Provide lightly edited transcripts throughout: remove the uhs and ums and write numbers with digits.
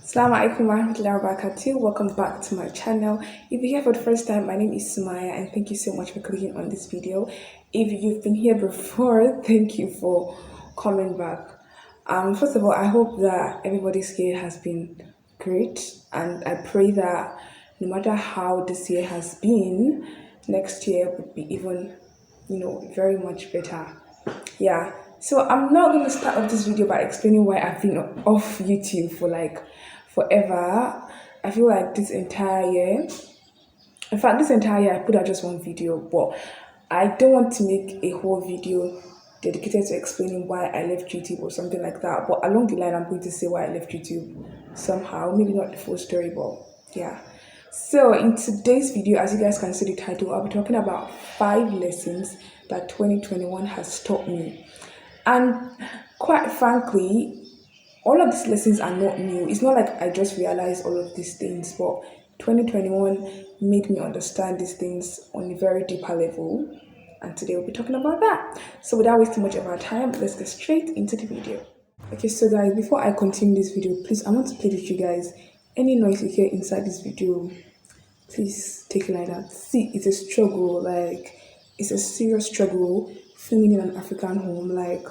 Assalamu alaikum warahmatullahi wabarakatuh. Welcome back to my channel. If you're here for the first time, my name is Sumaya and thank you so much for clicking on this video. If you've been here before, thank you for coming back. First of all, I hope that everybody's year has been great, and I pray that no matter how this year has been, next year would be even, very much better. Yeah, so I'm not going to start off this video by explaining why I've been off YouTube for like forever. I feel like this entire year, in fact, this entire year I put out just one video, but I don't want to make a whole video dedicated to explaining why I left YouTube or something like that. But along the line, I'm going to say why I left YouTube somehow. Maybe not the full story, but yeah. So in today's video, as you guys can see the title, I'll be talking about 5 lessons that 2021 has taught me. And quite frankly, all of these lessons are not new. It's not like I just realized all of these things, but 2021 made me understand these things on a very deeper level. And today we'll be talking about that. So without wasting much of our time, let's get straight into the video. Okay, so guys, before I continue this video, please, I want to play with you guys. Any noise you hear inside this video, please take it like that. See, it's a struggle, like it's a serious struggle filming in an African home. Like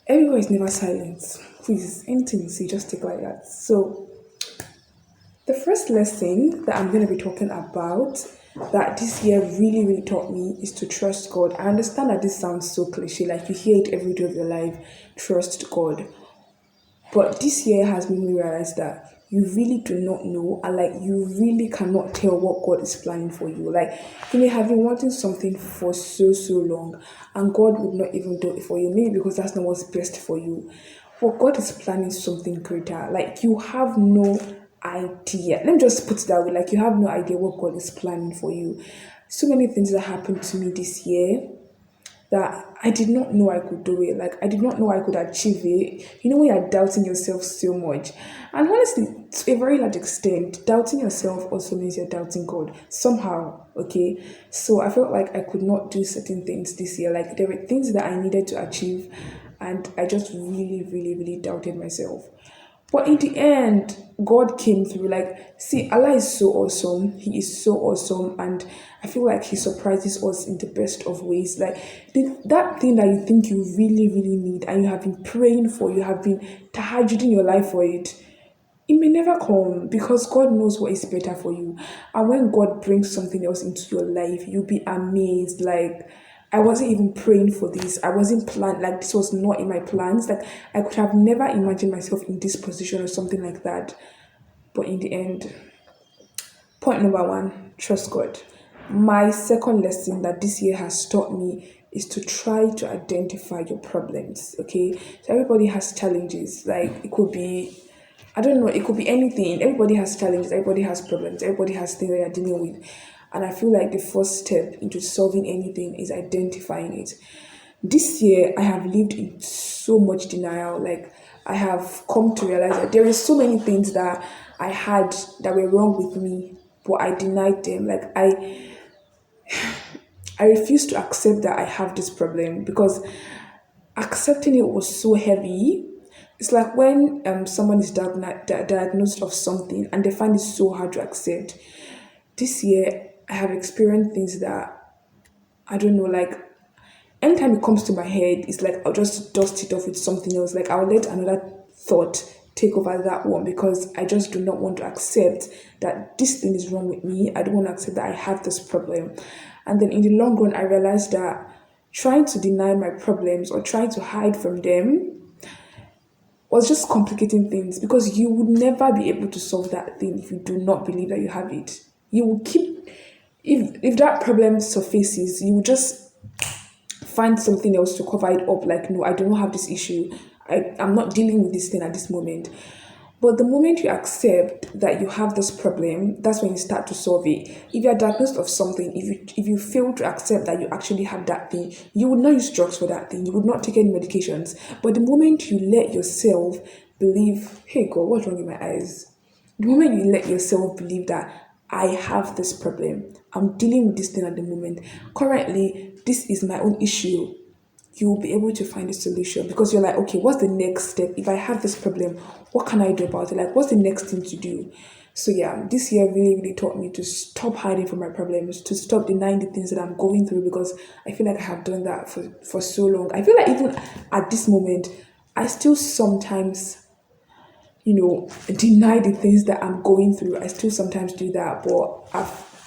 everywhere is never silent. Please, anything you see, just take it like that. So the first lesson that I'm going to be talking about that this year really taught me is to trust God. I understand that this sounds so cliche, like you hear it every day of your life, trust God. But this year has made me realize that you really do not know, and like you really cannot tell what God is planning for you. Like you may have been wanting something for so long, and God would not even do it for you, maybe because that's not what's best for you. But God is planning something greater. Like you have no idea. Let me just put it that way. Like you have no idea what God is planning for you. So many things that happened to me this year that I did not know I could do it. Like I did not know I could achieve it. You know when you're doubting yourself so much. And honestly, to a very large extent, doubting yourself also means you're doubting God somehow. Okay. So I felt like I could not do certain things this year. Like there were things that I needed to achieve, and I just really doubted myself. But in the end, God came through. Like, see, Allah is so awesome. He is so awesome. And I feel like He surprises us in the best of ways. Like, that thing that you think you really need and you have been praying for, you have been tahajjuding your life for it, it may never come because God knows what is better for you. And when God brings something else into your life, you'll be amazed. Like, I wasn't even praying for this. I wasn't planned. Like, this was not in my plans. Like, I could have never imagined myself in this position or something like that. But in the end, point number one, trust God. My second lesson that this year has taught me is to try to identify your problems. Okay, so everybody has challenges. Like it could be, I don't know, it could be anything. Everybody has challenges. Everybody has problems. Everybody has things that you're dealing with. And I feel like the first step into solving anything is identifying it. This year, I have lived in so much denial. Like, I have come to realize that there is so many things that I had that were wrong with me, but I denied them. Like, I refused to accept that I have this problem because accepting it was so heavy. It's like when someone is diagnosed of something and they find it so hard to accept. This year, I have experienced things that I don't know, like anytime it comes to my head, it's like I'll just dust it off with something else. Like I'll let another thought take over that one because I just do not want to accept that this thing is wrong with me. I don't want to accept that I have this problem. And then in the long run, I realized that trying to deny my problems or trying to hide from them was just complicating things because you would never be able to solve that thing if you do not believe that you have it. You will keep, if that problem surfaces, you will just find something else to cover it up. Like, no, I do not have this issue. I'm not dealing with this thing at this moment. But the moment you accept that you have this problem, that's when you start to solve it. If you are diagnosed of something, if you fail to accept that you actually have that thing, you would not use drugs for that thing. You would not take any medications. But the moment you let yourself believe, hey God, what's wrong with my eyes? The moment you let yourself believe that I have this problem, I'm dealing with this thing at the moment. Currently, this is my own issue. you'll be able to find a solution, because you're like, okay, what's the next step? If I have this problem, what can I do about it? Like, what's the next thing to do? So yeah, this year really, really taught me to stop hiding from my problems, to stop denying the things that I'm going through, because I feel like I have done that for so long. I feel like even at this moment, I still sometimes, deny the things that I'm going through. I still sometimes do that, but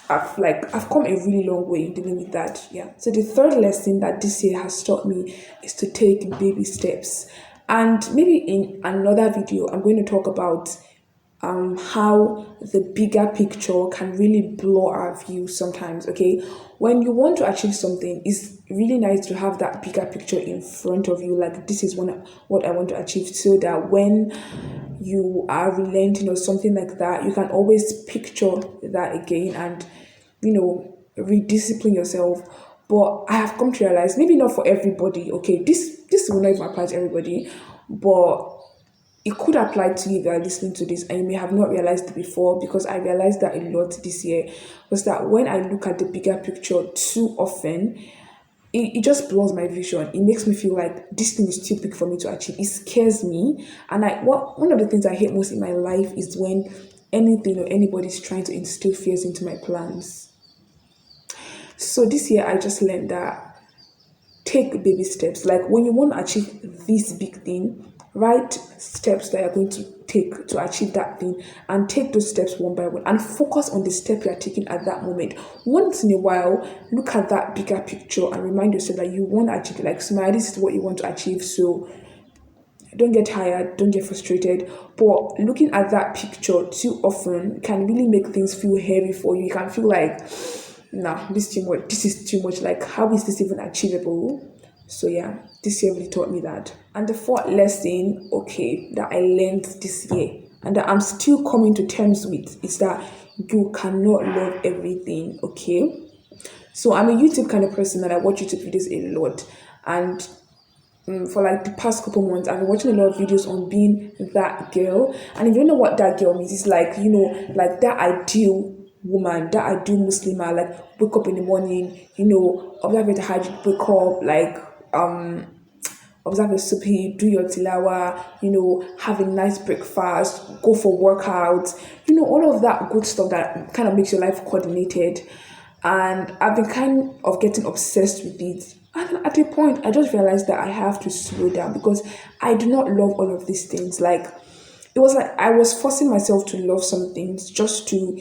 I've come a really long way in dealing with that. Yeah. So the third lesson that this year has taught me is to take baby steps. And maybe in another video, I'm going to talk about how the bigger picture can really blur our view sometimes. Okay, when you want to achieve something, it's really nice to have that bigger picture in front of you, like this is what I want to achieve, so that when you are relenting or something like that, you can always picture that again and rediscipline yourself. But I have come to realize, maybe not for everybody, okay, this will not even apply to everybody, but it could apply to you if you are listening to this and you may have not realized it before, because I realized that a lot this year, was that when I look at the bigger picture too often, it just blurs my vision. It makes me feel like this thing is too big for me to achieve. It scares me. And one of the things I hate most in my life is when anything or anybody is trying to instill fears into my plans. So this year I just learned that take baby steps. Like when you want to achieve this big thing, write steps that you're going to take to achieve that thing, and take those steps one by one and focus on the step you are taking at that moment. Once in a while, look at that bigger picture and remind yourself that you want to achieve it. Like, Smile, this is what you want to achieve. So don't get tired, don't get frustrated. But looking at that picture too often can really make things feel heavy for you. You can feel like, nah, this is too much. Like, how is this even achievable? So yeah, this year really taught me that. And the fourth lesson, okay, that I learned this year and that I'm still coming to terms with, is that you cannot love everything, okay? So I'm a YouTube kind of person and I watch YouTube videos a lot. And for like the past couple months, I've been watching a lot of videos on being that girl. And if you don't know what that girl means, it's like, like that ideal woman, that ideal Muslimah, like wake up in the morning, observe the hajj, wake up, like observe a subhi, do your tilawa, have a nice breakfast, go for workouts, all of that good stuff that kind of makes your life coordinated. And I've been kind of getting obsessed with it. And at a point, I just realized that I have to slow down, because I do not love all of these things. Like, it was like I was forcing myself to love some things just to,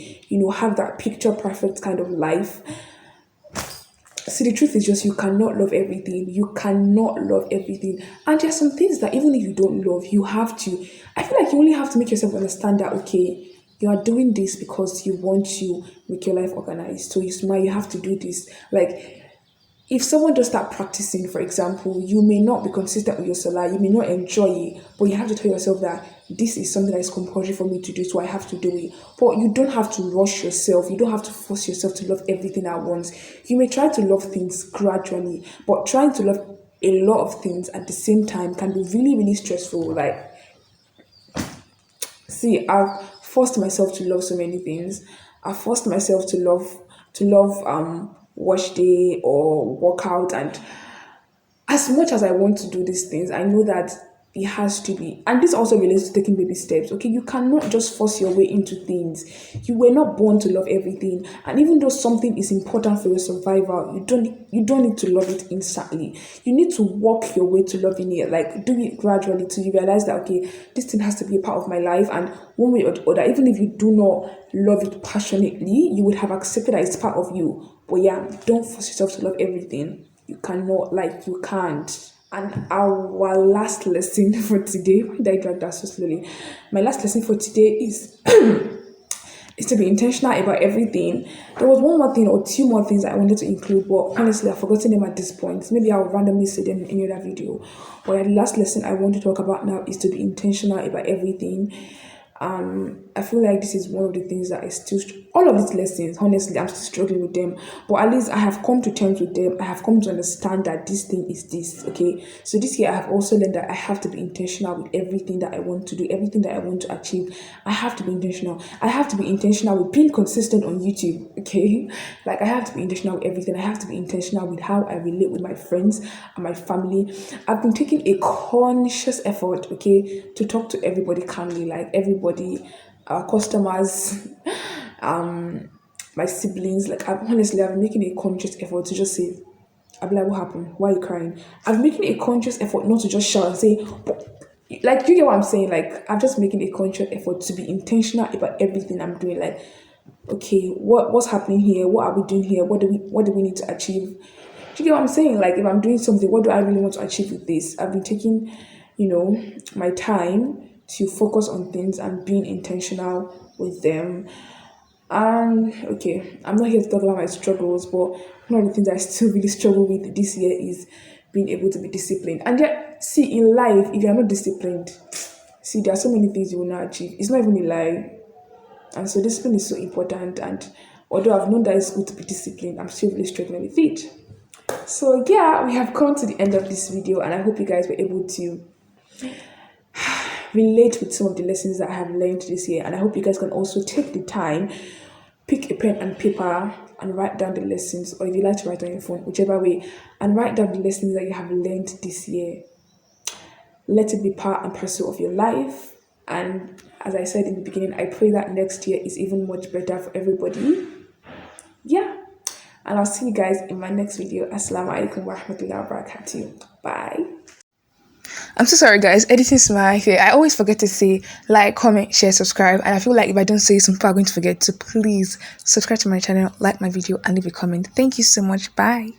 have that picture perfect kind of life. See, the truth is just you cannot love everything. You cannot love everything. And there's some things that even if you don't love, you have to. I feel like you only have to make yourself understand that, okay, you are doing this because you want to make your life organized. So you have to do this. Like, if someone does start practicing, for example, you may not be consistent with your salah, you may not enjoy it, but you have to tell yourself that this is something that is compulsory for me to do, so I have to do it. But you don't have to rush yourself. You don't have to force yourself to love everything at once. You may try to love things gradually, but trying to love a lot of things at the same time can be really, really stressful. Like, see, I've forced myself to love so many things. I've forced myself to love wash day or workout, and as much as I want to do these things, I know that it has to be. And this also relates to taking baby steps. Okay, you cannot just force your way into things. You were not born to love everything. And even though something is important for your survival, you don't need to love it instantly. You need to walk your way to loving it. Like, do it gradually till you realize that, okay, this thing has to be a part of my life. And one way or the other, even if you do not love it passionately, you would have accepted that it's part of you. But yeah, don't force yourself to love everything. You cannot, like, you can't. And our last lesson for today, why did I drag that so slowly? My last lesson for today is is to be intentional about everything. There was one more thing or two more things I wanted to include, but honestly, I've forgotten them at this point. Maybe I'll randomly say them in any other video. But the last lesson I want to talk about now is to be intentional about everything. I feel like this is one of the things that I still, all of these lessons, honestly, I'm still struggling with them. But at least I have come to terms with them. I have come to understand that this thing is this, okay? So this year I have also learned that I have to be intentional with everything that I want to do, everything that I want to achieve. I have to be intentional. I have to be intentional with being consistent on YouTube, okay? Like I have to be intentional with everything. I have to be intentional with how I relate with my friends and my family. I've been taking a conscious effort, okay, to talk to everybody calmly, like everybody, our customers, my siblings. Like honestly, I've been making a conscious effort to just say, I'm like, what happened? Why are you crying? I'm making a conscious effort not to just shout and say, like, you get what I'm saying? Like, I'm just making a conscious effort to be intentional about everything I'm doing. Like, okay, what's happening here? What are we doing here? What do we need to achieve? Do you get what I'm saying? Like, if I'm doing something, what do I really want to achieve with this? I've been taking, my time to focus on things and being intentional with them. Okay, I'm not here to talk about my struggles, but one of the things I still really struggle with this year is being able to be disciplined. And yet, see, in life, if you're not disciplined, see, there are so many things you will not achieve. It's not even a lie. And so discipline is so important. And although I've known that it's good to be disciplined, I'm still really struggling with it. So yeah, we have come to the end of this video, and I hope you guys were able to relate with some of the lessons that I have learned this year. And I hope you guys can also take the time, pick a pen and paper and write down the lessons, or if you like to write on your phone, whichever way, and write down the lessons that you have learned this year. Let it be part and parcel of your life. And as I said in the beginning, I pray that next year is even much better for everybody. Yeah. And I'll see you guys in my next video. Assalamu alaikum wa rahmatullahi wa barakatuh. Bye. I'm so sorry, guys. Editing is my thing. I always forget to say like, comment, share, subscribe. And I feel like if I don't say, some people are going to forget. So please subscribe to my channel, like my video, and leave a comment. Thank you so much. Bye.